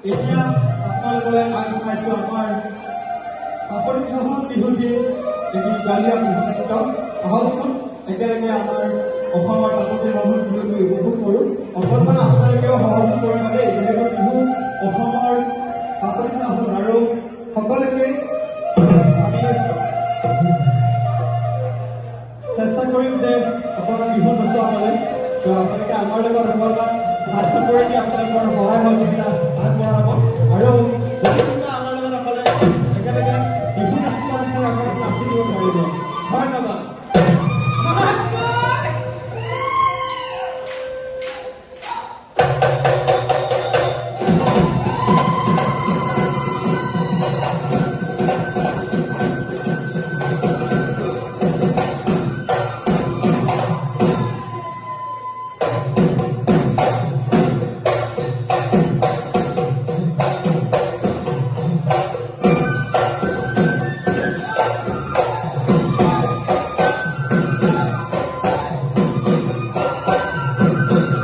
এতিয়া আপোনালোকলৈ আগবঢ়াইছোঁ আমাৰ আপৰিগ্ৰহণ বিহুটিৰ এটি গালীয়া বিহুগীত। আহকচোন একেলগে আমাৰ অসমৰ বাপতি সাহোন বিহুটি উপভোগ কৰোঁ। অকণমান আপোনালোকেও সহযোগ কৰিব দেই, যিহেতু বিহু অসমৰ বাপতি সাহোন আৰু সকলোকে আমি চেষ্টা কৰিম যে অকণমান বিহু নচুৱাবলৈ। তো আপোনালোকে আমাৰ লগত অকণমান হাত চাপৰি দি আপোনালোকৰ সহায় সহযোগিতা আগবঢ়াব।